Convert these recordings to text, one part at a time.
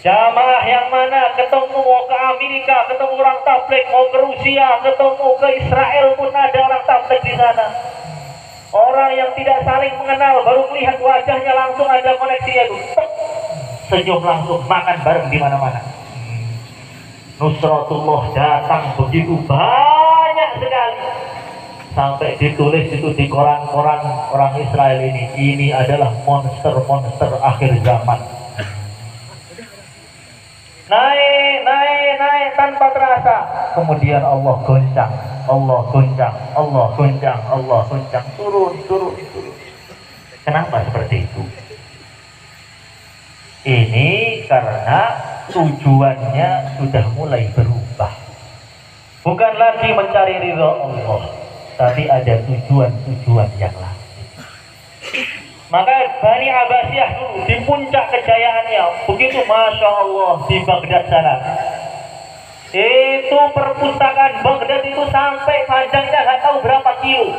Jamaah yang mana ketemu mau ke Amerika, ketemu orang tabligh, mau ke Rusia, ketemu ke Israel pun ada orang tabligh di sana. Orang yang tidak saling mengenal baru melihat wajahnya langsung ada koneksinya itu. Senyum langsung, makan bareng di mana-mana. Nusratullah datang begitu banyak sekali. Sampai ditulis itu di koran-koran orang Israel ini adalah monster-monster akhir zaman. Naik tanpa terasa. Kemudian Allah goncang, Allah goncang, Allah goncang, Allah goncang, turun. Kenapa seperti itu? Ini karena tujuannya sudah mulai berubah. Bukan lagi mencari ridha Allah, tapi ada tujuan-tujuan yang lain. Maka Bani Abbasiyah dulu di puncak kejayaannya, begitu Masya Allah di Baghdad sana. Itu perpustakaan Baghdad itu sampai panjangnya nggak tahu berapa kilo.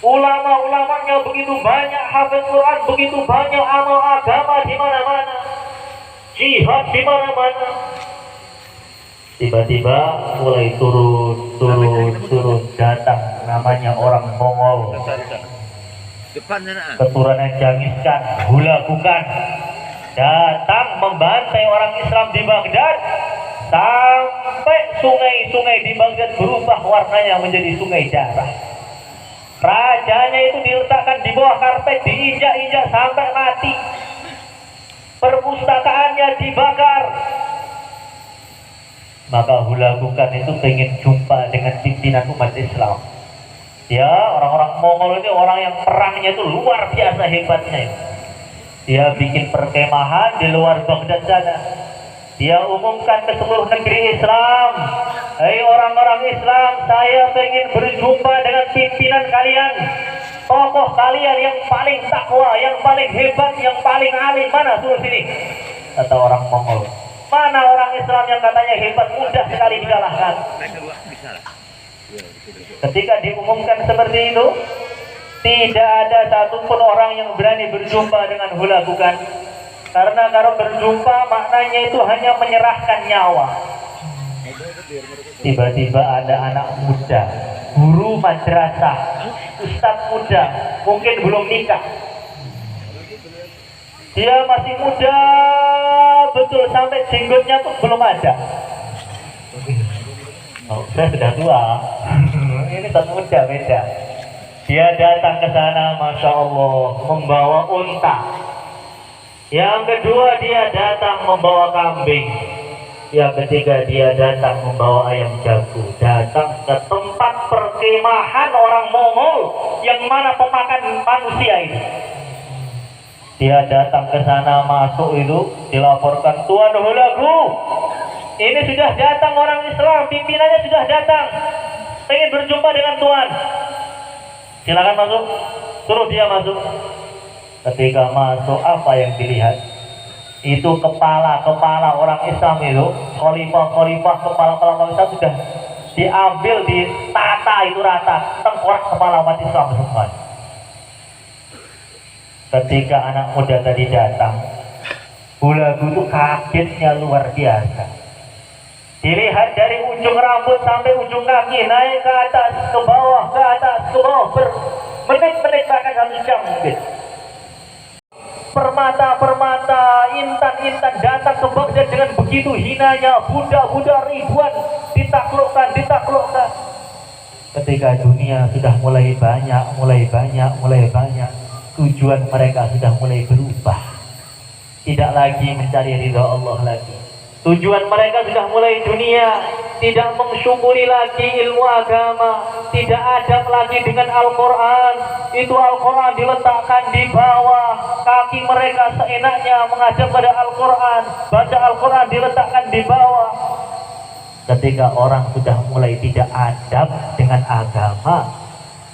Ulama-ulamanya begitu banyak, hafal Quran begitu banyak, amal agama di mana-mana, jihad di mana-mana. Tiba-tiba mulai turun datang namanya orang Mongol. Keturunan Genghis Khan, Hulagukan datang membantai orang Islam di Baghdad sampai sungai-sungai di Baghdad berubah warnanya menjadi sungai darah. Rajanya itu diletakkan di bawah karpet, diinjak-injak sampai mati. Perpustakaannya dibakar. Maka Hulagukan itu pengen jumpa dengan pimpinan umat Islam. Ya, orang-orang Mongol ini orang yang perangnya itu luar biasa hebatnya. Dia bikin perkemahan di luar Baghdad sana. Dia umumkan ke seluruh negeri Islam, hai orang-orang Islam, saya ingin berjumpa dengan pimpinan kalian, tokoh kalian yang paling takwa, yang paling hebat, yang paling alim. Mana suruh sini? Kata orang Mongol. Mana orang Islam yang katanya hebat, mudah sekali dikalahkan. Ketika diumumkan seperti itu, tidak ada satupun orang yang berani berjumpa dengan Hulagukan. Karena kalau berjumpa maknanya itu hanya menyerahkan nyawa. Tiba-tiba ada anak muda, guru madrasah, ustadz muda, mungkin belum nikah. Dia masih muda betul, sampai jenggotnya pun belum ada. Oh, saya sudah tua. Ini tak muda beda. Dia datang ke sana, Masya Allah, membawa unta. Yang kedua dia datang membawa kambing. Yang ketiga dia datang membawa ayam jago. Datang ke tempat perkemahan orang Mongol yang mana pemakan manusia ini. Dia datang ke sana, masuk itu, dilaporkan, Tuan Hulagu, ini sudah datang orang Islam, pimpinannya sudah datang, ingin berjumpa dengan Tuan. Silakan masuk. Suruh dia masuk. Ketika masuk, apa yang dilihat? Itu kepala orang Islam itu, khalifah, kepala Islam sudah diambil, ditata itu rata, tengkorak kepala umat Islam semua. Ketika anak muda tadi datang, Hulagu itu kagetnya luar biasa. Dilihat dari ujung rambut sampai ujung kaki, naik ke atas, ke bawah, bermenit-menit, bahkan 1 jam mungkin. Permata, intan datang ke Baghdad dengan begitu hinanya, budak-budak ribuan ditaklukkan. Ketika dunia sudah mulai banyak, tujuan mereka sudah mulai berubah. Tidak lagi mencari ridha Allah lagi. Tujuan mereka sudah mulai dunia, tidak mensyukuri lagi ilmu agama, tidak adab lagi dengan Al-Quran. Itu Al-Quran diletakkan di bawah, kaki mereka seenaknya menghadap pada Al-Quran, baca Al-Quran diletakkan di bawah. Ketika orang sudah mulai tidak adab dengan agama,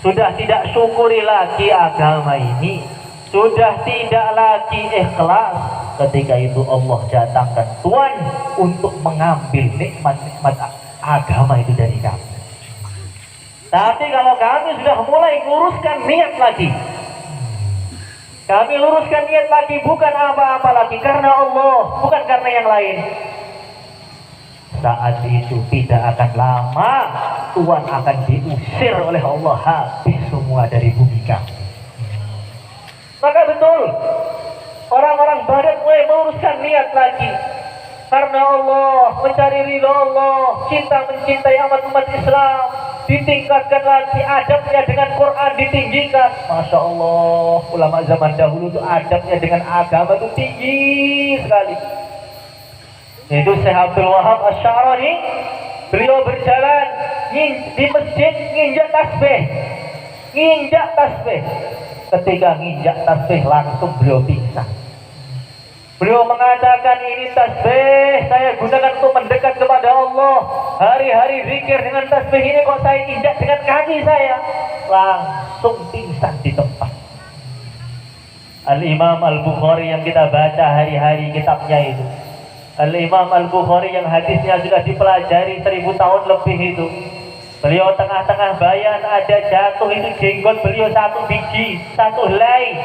sudah tidak syukuri lagi agama ini, sudah tidak lagi ikhlas, ketika itu Allah datangkan Tuhan untuk mengambil nikmat-nikmat agama itu dari kami. Tapi kalau kami sudah mulai nguruskan niat lagi, Kami luruskan niat lagi, bukan apa-apa lagi, karena Allah, bukan karena yang lain. Saat itu tidak akan lama Tuhan akan diusir oleh Allah, habis semua dari bumi kami. Maka betul, orang-orang Barat mulai meluruskan niat lagi karena Allah, mencari ridho Allah, cinta mencintai umat Islam, ditingkatkan lagi adabnya dengan Quran, ditinggikan. Masya Allah, ulama zaman dahulu itu adabnya dengan agama itu tinggi sekali. Itu Syekh Abdul Wahab Asy-Sya'rani, beliau berjalan di masjid nginjak tasbih. Ketika nginjak tasbih langsung beliau pingsan. Beliau mengatakan, ini tasbih saya gunakan untuk mendekat kepada Allah. Hari-hari zikir dengan tasbih ini kok saya injak dengan kaki saya. Langsung pingsan di tempat. Al-Imam Al-Bukhari yang kita baca hari-hari kitabnya itu, Al-Imam Al-Bukhari yang hadisnya sudah dipelajari 1000 tahun lebih itu, beliau tengah-tengah bayan ada jatuh itu jenggot beliau satu biji, satu helai.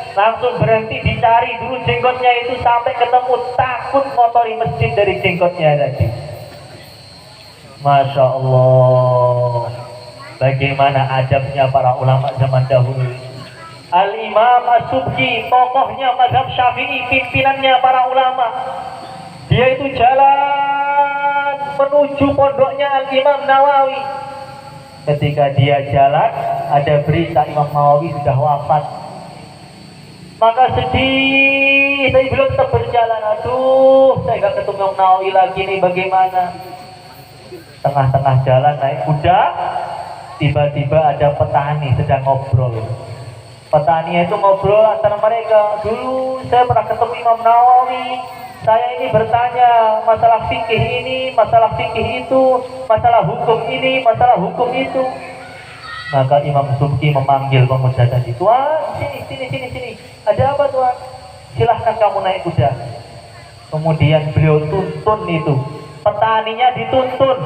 Langsung berhenti dicari dulu jenggotnya itu sampai ketemu, takut ngotori masjid dari jenggotnya tadi. Masya Allah, bagaimana adabnya para ulama zaman dahulu. Al-Imam As-Subki, tokohnya mazhab Syafi'i, pimpinannya para ulama, dia itu jalan menuju pondoknya Al-Imam Nawawi. Ketika dia jalan, ada berita Imam Nawawi sudah wafat. Maka sedih, tapi belum tetap berjalan. Aduh, saya gak ketemu Imam Nawawi lagi nih, bagaimana? Tengah-tengah jalan naik kuda, tiba-tiba ada petani sedang ngobrol. Petani itu ngobrol antara mereka, dulu saya pernah ketemu Imam Nawawi, saya ini bertanya masalah fikih ini, masalah fikih itu, masalah hukum ini, masalah hukum itu. Maka Imam Subki memanggil pemuda tadi, tuan, sini. Ada apa tuan? Silahkan kamu naik kuda. Kemudian beliau tuntun itu, petaninya dituntun.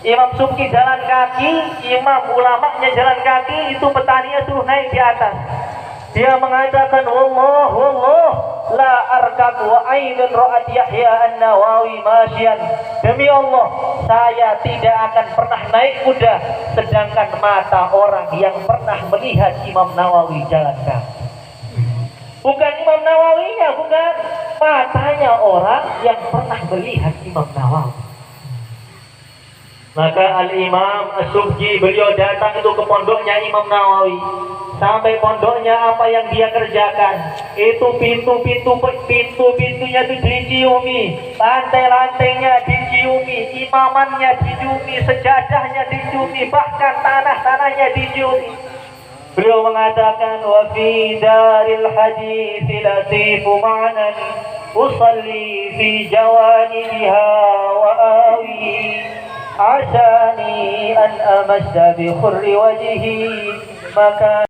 Imam Subki jalan kaki, imam ulamanya jalan kaki, itu petaninya suruh naik di atas. Dia mengatakan, wallah, la arkab wa aidun ra'at Yahya An-Nawawi masyian. Demi Allah, saya tidak akan pernah naik kuda, sedangkan mata orang yang pernah melihat Imam Nawawi jalan kaki. Bukan Imam Nawawinya, bukan, matanya orang yang pernah melihat Imam Nawawi. Maka Al-Imam As-Subki beliau datang itu ke pondoknya Imam Nawawi. Sampai pondoknya, apa yang dia kerjakan? Itu pintu-pintunya itu diciumi, lantai-lantainya diciumi, imamannya diciumi, sejadahnya diciumi, bahkan tanah-tanahnya diciumi. Beliau mengatakan, wa fi daril hadits latifu ma'nan usalli fi jawanibiha wa awi asani an amassa bi khurri wajhi maka